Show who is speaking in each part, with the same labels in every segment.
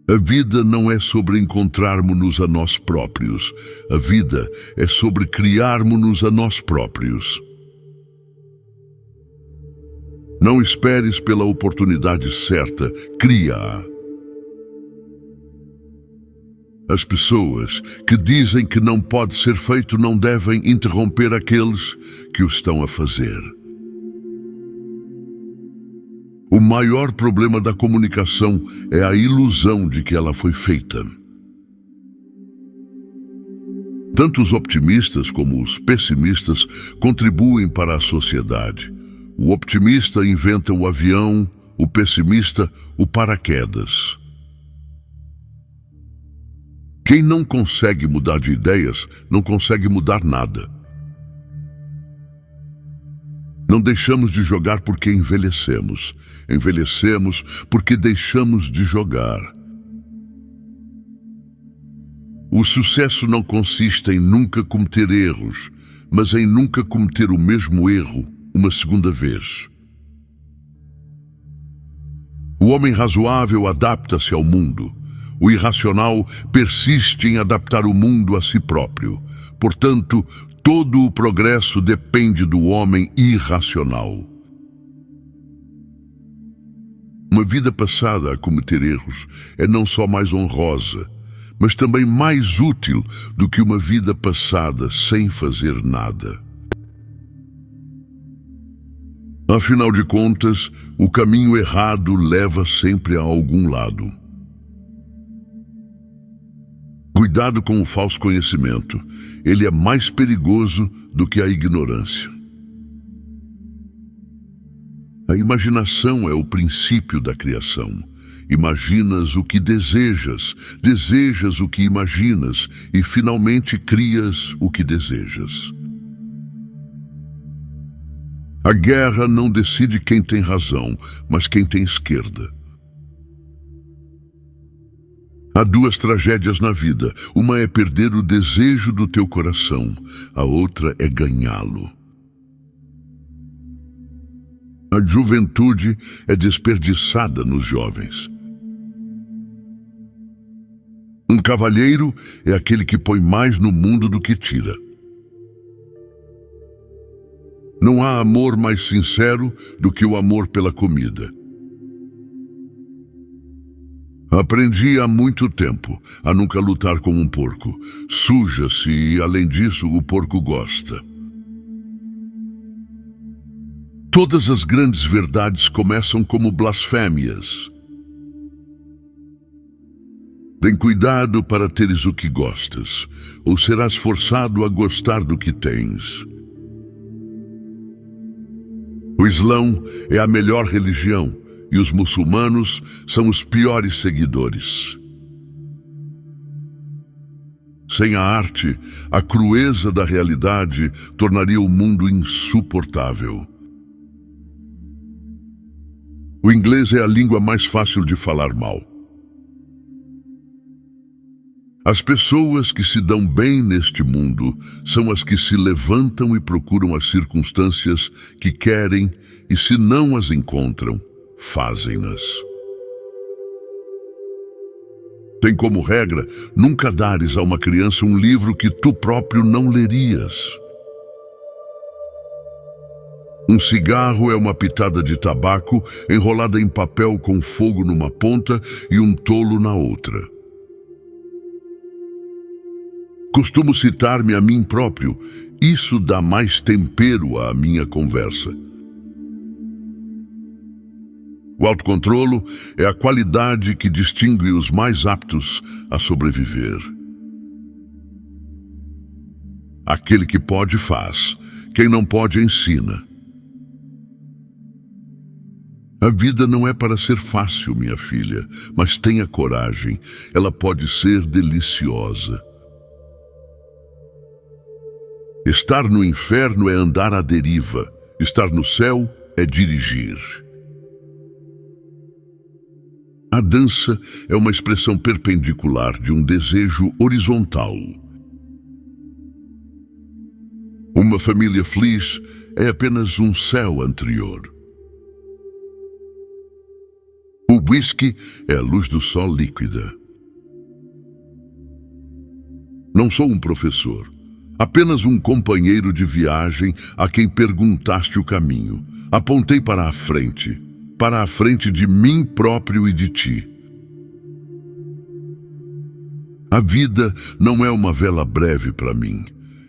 Speaker 1: A vida não é sobre encontrarmos-nos a nós próprios. A vida é sobre criarmos-nos a nós próprios. Não esperes pela oportunidade certa, cria-a. As pessoas que dizem que não pode ser feito não devem interromper aqueles que o estão a fazer. O maior problema da comunicação é a ilusão de que ela foi feita. Tanto os optimistas como os pessimistas contribuem para a sociedade. O optimista inventa o avião, o pessimista o paraquedas. Quem não consegue mudar de ideias, não consegue mudar nada. Não deixamos de jogar porque envelhecemos. Envelhecemos porque deixamos de jogar. O sucesso não consiste em nunca cometer erros, mas em nunca cometer o mesmo erro uma segunda vez. O homem razoável adapta-se ao mundo. O irracional persiste em adaptar o mundo a si próprio. Portanto, todo o progresso depende do homem irracional. Uma vida passada a cometer erros é não só mais honrosa, mas também mais útil do que uma vida passada sem fazer nada. Afinal de contas, o caminho errado leva sempre a algum lado. Cuidado com o falso conhecimento. Ele é mais perigoso do que a ignorância. A imaginação é o princípio da criação. Imaginas o que desejas, desejas o que imaginas e finalmente crias o que desejas. A guerra não decide quem tem razão, mas quem tem esquerda. Há duas tragédias na vida. Uma é perder o desejo do teu coração. A outra é ganhá-lo. A juventude é desperdiçada nos jovens. Um cavalheiro é aquele que põe mais no mundo do que tira. Não há amor mais sincero do que o amor pela comida. Aprendi há muito tempo a nunca lutar com um porco. Suja-se e, além disso, o porco gosta. Todas as grandes verdades começam como blasfêmias. Tem cuidado para teres o que gostas, ou serás forçado a gostar do que tens. O Islão é a melhor religião. E os muçulmanos são os piores seguidores. Sem a arte, a crueza da realidade tornaria o mundo insuportável. O inglês é a língua mais fácil de falar mal. As pessoas que se dão bem neste mundo são as que se levantam e procuram as circunstâncias que querem e, se não as encontram, fazem-nas. Tem como regra nunca dares a uma criança um livro que tu próprio não lerias. Um cigarro é uma pitada de tabaco enrolada em papel com fogo numa ponta e um tolo na outra. Costumo citar-me a mim próprio. Isso dá mais tempero à minha conversa. O autocontrolo é a qualidade que distingue os mais aptos a sobreviver. Aquele que pode faz, quem não pode ensina. A vida não é para ser fácil, minha filha, mas tenha coragem, ela pode ser deliciosa. Estar no inferno é andar à deriva, estar no céu é dirigir. A dança é uma expressão perpendicular de um desejo horizontal. Uma família feliz é apenas um céu anterior. O whisky é a luz do sol líquida. Não sou um professor, apenas um companheiro de viagem a quem perguntaste o caminho. Apontei para a frente de mim próprio e de ti. A vida não é uma vela breve para mim.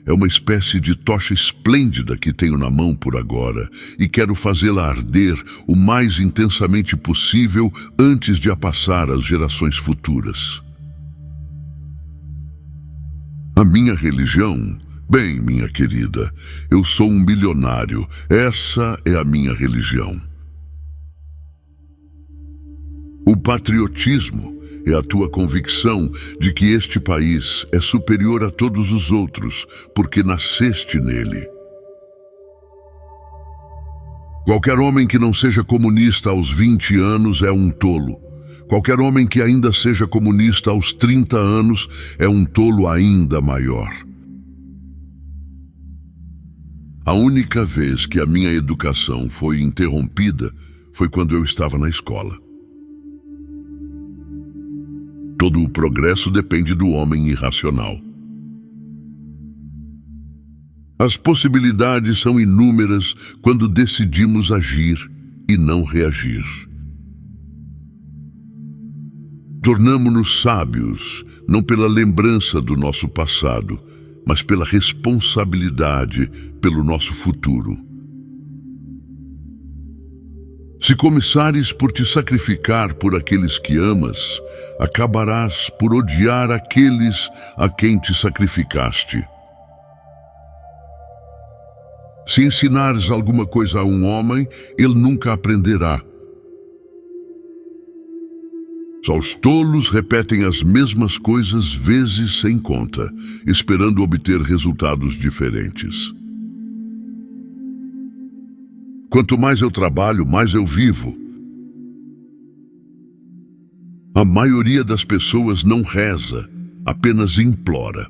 Speaker 1: É uma espécie de tocha esplêndida que tenho na mão por agora e quero fazê-la arder o mais intensamente possível antes de a passar às gerações futuras. A minha religião? Bem, minha querida, eu sou um milionário. Essa é a minha religião. O patriotismo é a tua convicção de que este país é superior a todos os outros, porque nasceste nele. Qualquer homem que não seja comunista aos 20 anos é um tolo. Qualquer homem que ainda seja comunista aos 30 anos é um tolo ainda maior. A única vez que a minha educação foi interrompida foi quando eu estava na escola. Todo o progresso depende do homem irracional. As possibilidades são inúmeras quando decidimos agir e não reagir. Tornamo-nos sábios, não pela lembrança do nosso passado, mas pela responsabilidade pelo nosso futuro. Se começares por te sacrificar por aqueles que amas, acabarás por odiar aqueles a quem te sacrificaste. Se ensinares alguma coisa a um homem, ele nunca aprenderá. Só os tolos repetem as mesmas coisas vezes sem conta, esperando obter resultados diferentes. Quanto mais eu trabalho, mais eu vivo. A maioria das pessoas não reza, apenas implora.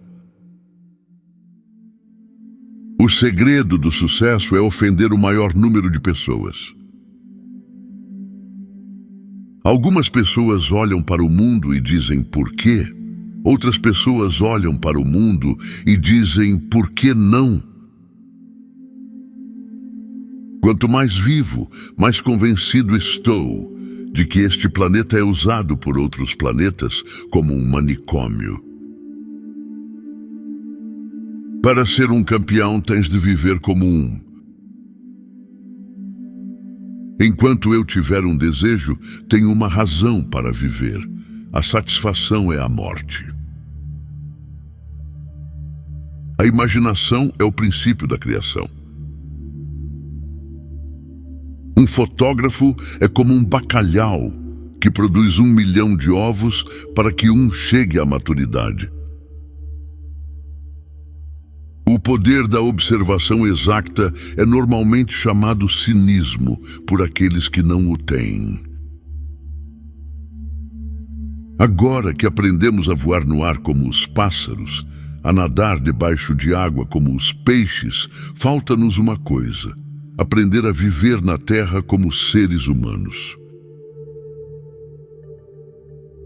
Speaker 1: O segredo do sucesso é ofender o maior número de pessoas. Algumas pessoas olham para o mundo e dizem por quê? Outras pessoas olham para o mundo e dizem por que não? Quanto mais vivo, mais convencido estou de que este planeta é usado por outros planetas como um manicômio. Para ser um campeão, tens de viver como um. Enquanto eu tiver um desejo, tenho uma razão para viver. A satisfação é a morte. A imaginação é o princípio da criação. Um fotógrafo é como um bacalhau que produz 1 milhão de ovos para que um chegue à maturidade. O poder da observação exata é normalmente chamado cinismo por aqueles que não o têm. Agora que aprendemos a voar no ar como os pássaros, a nadar debaixo de água como os peixes, falta-nos uma coisa: aprender a viver na terra como seres humanos.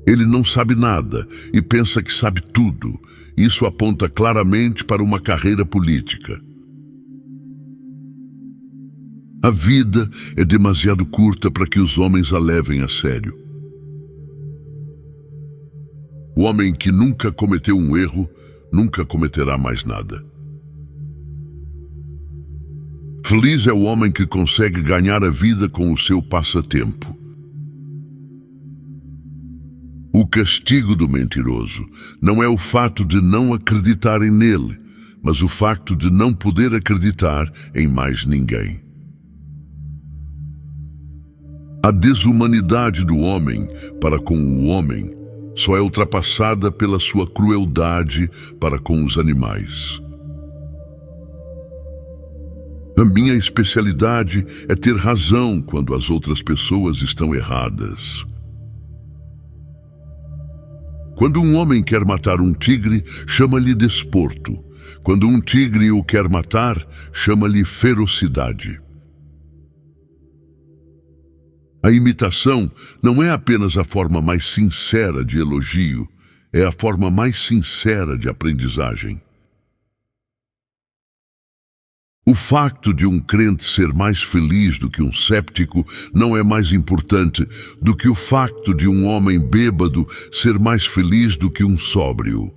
Speaker 1: Ele não sabe nada e pensa que sabe tudo. Isso aponta claramente para uma carreira política. A vida é demasiado curta para que os homens a levem a sério. O homem que nunca cometeu um erro, nunca cometerá mais nada. Feliz é o homem que consegue ganhar a vida com o seu passatempo. O castigo do mentiroso não é o fato de não acreditarem nele, mas o facto de não poder acreditar em mais ninguém. A desumanidade do homem para com o homem só é ultrapassada pela sua crueldade para com os animais. A minha especialidade é ter razão quando as outras pessoas estão erradas. Quando um homem quer matar um tigre, chama-lhe desporto. Quando um tigre o quer matar, chama-lhe ferocidade. A imitação não é apenas a forma mais sincera de elogio, é a forma mais sincera de aprendizagem. O facto de um crente ser mais feliz do que um séptico não é mais importante do que o facto de um homem bêbado ser mais feliz do que um sóbrio.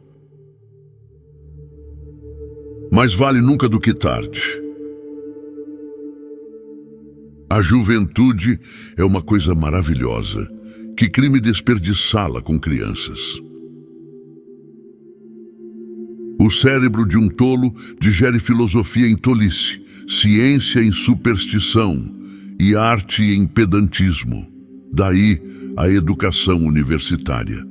Speaker 1: Mais vale nunca do que tarde. A juventude é uma coisa maravilhosa. Que crime desperdiçá-la com crianças. O cérebro de um tolo digere filosofia em tolice, ciência em superstição e arte em pedantismo. Daí a educação universitária.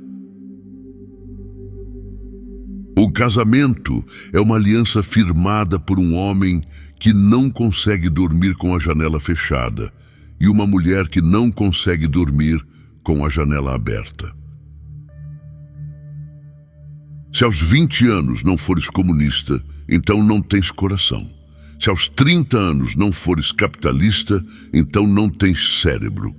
Speaker 1: O casamento é uma aliança firmada por um homem que não consegue dormir com a janela fechada e uma mulher que não consegue dormir com a janela aberta. Se aos 20 anos não fores comunista, então não tens coração. Se aos 30 anos não fores capitalista, então não tens cérebro.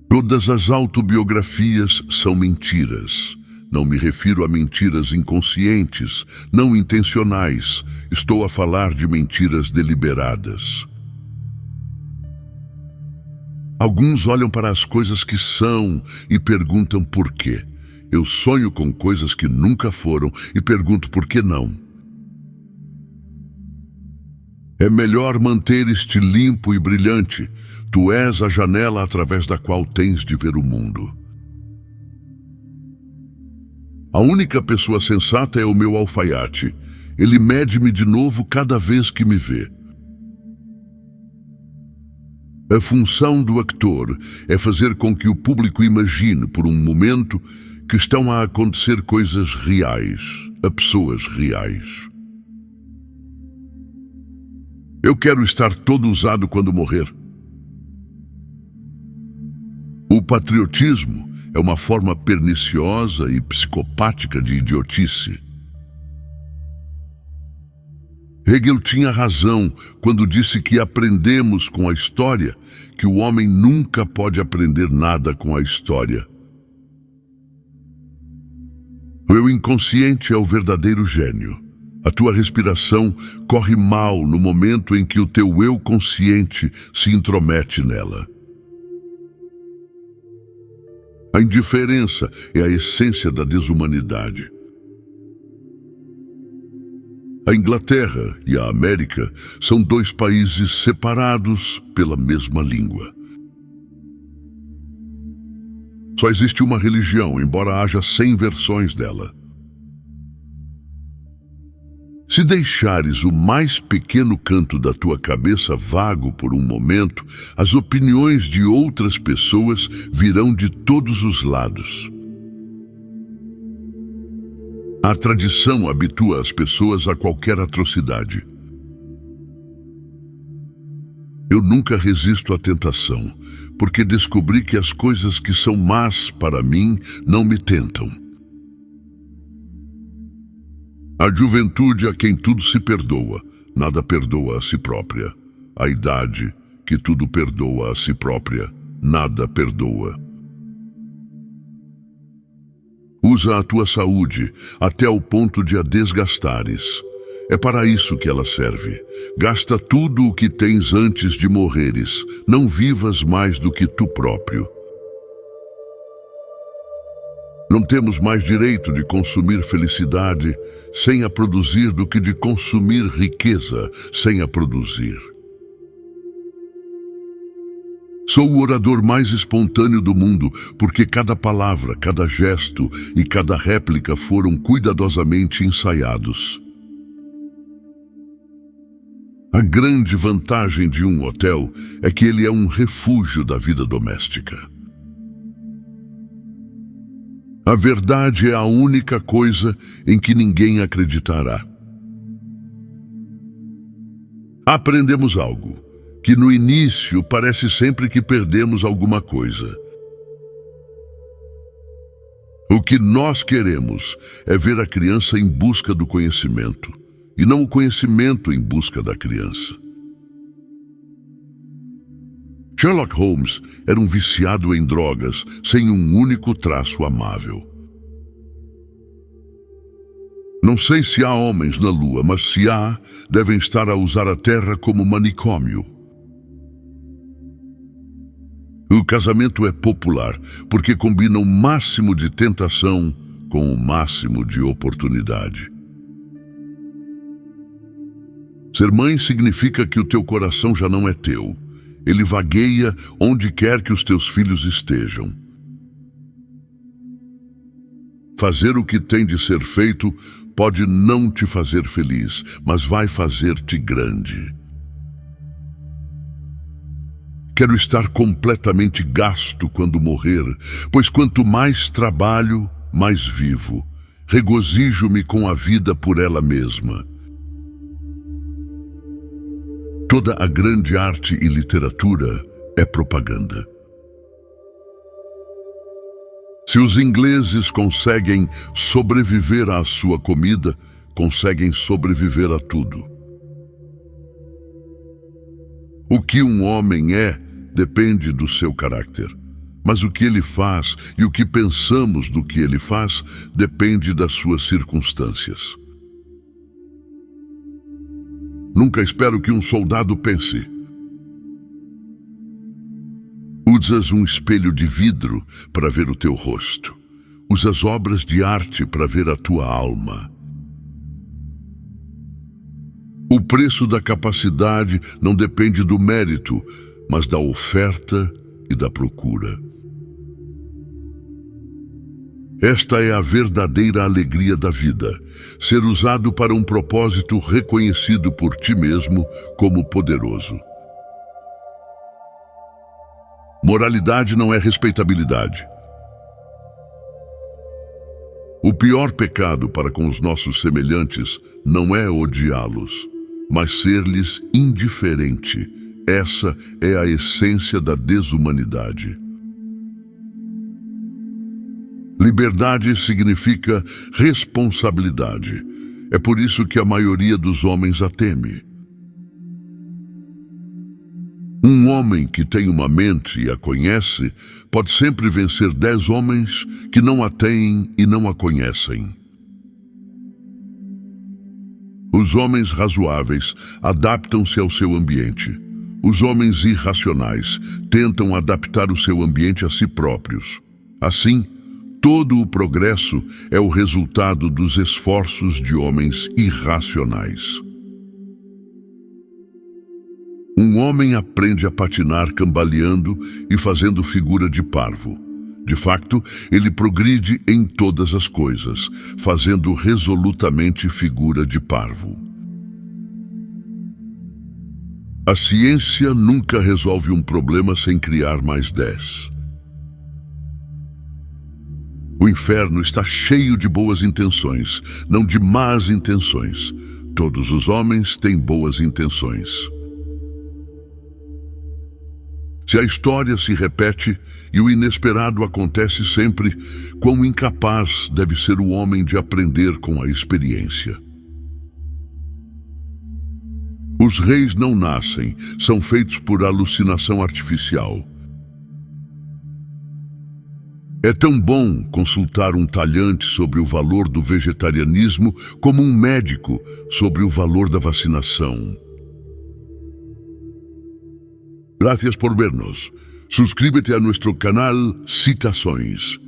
Speaker 1: Todas as autobiografias são mentiras. Não me refiro a mentiras inconscientes, não intencionais. Estou a falar de mentiras deliberadas. Alguns olham para as coisas que são e perguntam por quê. Eu sonho com coisas que nunca foram e pergunto por que não. É melhor manter-te limpo e brilhante. Tu és a janela através da qual tens de ver o mundo. A única pessoa sensata é o meu alfaiate. Ele mede-me de novo cada vez que me vê. A função do actor é fazer com que o público imagine por um momento que estão a acontecer coisas reais, a pessoas reais. Eu quero estar todo usado quando morrer. O patriotismo é uma forma perniciosa e psicopática de idiotice. Hegel tinha razão quando disse que aprendemos com a história, que o homem nunca pode aprender nada com a história. O eu inconsciente é o verdadeiro gênio. A tua respiração corre mal no momento em que o teu eu consciente se intromete nela. A indiferença é a essência da desumanidade. A Inglaterra e a América são dois países separados pela mesma língua. Só existe uma religião, embora haja 100 versões dela. Se deixares o mais pequeno canto da tua cabeça vago por um momento, as opiniões de outras pessoas virão de todos os lados. A tradição habitua as pessoas a qualquer atrocidade. Eu nunca resisto à tentação, porque descobri que as coisas que são más para mim não me tentam. A juventude a quem tudo se perdoa, nada perdoa a si própria. A idade que tudo perdoa a si própria, nada perdoa. Usa a tua saúde até o ponto de a desgastares. É para isso que ela serve. Gasta tudo o que tens antes de morreres. Não vivas mais do que tu próprio. Não temos mais direito de consumir felicidade sem a produzir do que de consumir riqueza sem a produzir. Sou o orador mais espontâneo do mundo, porque cada palavra, cada gesto e cada réplica foram cuidadosamente ensaiados. A grande vantagem de um hotel é que ele é um refúgio da vida doméstica. A verdade é a única coisa em que ninguém acreditará. Aprendemos algo, que no início parece sempre que perdemos alguma coisa. O que nós queremos é ver a criança em busca do conhecimento, e não o conhecimento em busca da criança. Sherlock Holmes era um viciado em drogas, sem um único traço amável. Não sei se há homens na Lua, mas se há, devem estar a usar a Terra como manicômio. O casamento é popular porque combina o máximo de tentação com o máximo de oportunidade. Ser mãe significa que o teu coração já não é teu. Ele vagueia onde quer que os teus filhos estejam. Fazer o que tem de ser feito pode não te fazer feliz, mas vai fazer-te grande. Quero estar completamente gasto quando morrer, pois quanto mais trabalho, mais vivo. Regozijo-me com a vida por ela mesma. Toda a grande arte e literatura é propaganda. Se os ingleses conseguem sobreviver à sua comida, conseguem sobreviver a tudo. O que um homem é depende do seu caráter, mas o que ele faz e o que pensamos do que ele faz depende das suas circunstâncias. Nunca espero que um soldado pense. Usas um espelho de vidro para ver o teu rosto. Usas obras de arte para ver a tua alma. O preço da capacidade não depende do mérito, mas da oferta e da procura. Esta é a verdadeira alegria da vida, ser usado para um propósito reconhecido por ti mesmo como poderoso. Moralidade não é respeitabilidade. O pior pecado para com os nossos semelhantes não é odiá-los, mas ser-lhes indiferente. Essa é a essência da desumanidade. Liberdade significa responsabilidade. É por isso que a maioria dos homens a teme. Um homem que tem uma mente e a conhece pode sempre vencer 10 homens que não a têm e não a conhecem. Os homens razoáveis adaptam-se ao seu ambiente. Os homens irracionais tentam adaptar o seu ambiente a si próprios. Assim, todo o progresso é o resultado dos esforços de homens irracionais. Um homem aprende a patinar cambaleando e fazendo figura de parvo. De facto, ele progride em todas as coisas, fazendo resolutamente figura de parvo. A ciência nunca resolve um problema sem criar mais 10. O inferno está cheio de boas intenções, não de más intenções. Todos os homens têm boas intenções. Se a história se repete e o inesperado acontece sempre, quão incapaz deve ser o homem de aprender com a experiência. Os reis não nascem, são feitos por alucinação artificial. É tão bom consultar um talhante sobre o valor do vegetarianismo como um médico sobre o valor da vacinação. Gracias por vernos. Suscríbete a nuestro canal Citações.